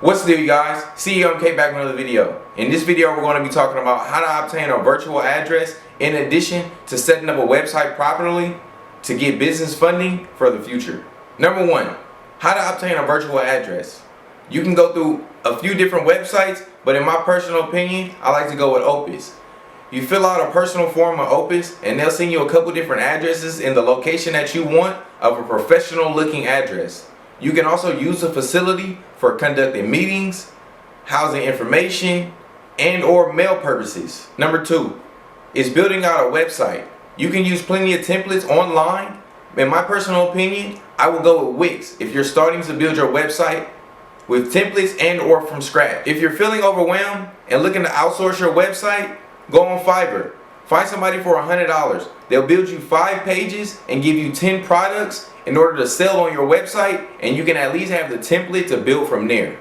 What's the deal, you guys? CEO MK back with another video. In this video, we're going to be talking about how to obtain a virtual address in addition to setting up a website properly to get business funding for the future. Number one, how to obtain a virtual address. You can go through a few different websites, but in my personal opinion, I like to go with Opus. You fill out a personal form on Opus and they'll send you a couple different addresses in the location that you want of a professional looking address. You can also use the facility for conducting meetings, housing information, and or mail purposes. Number two is building out a website. You can use plenty of templates online. In my personal opinion, I will go with Wix if you're starting to build your website with templates and or from scratch. If you're feeling overwhelmed and looking to outsource your website, go on Fiverr. Find somebody for $100. They'll build you 5 pages and give you 10 products in order to sell on your website, and you can at least have the template to build from there.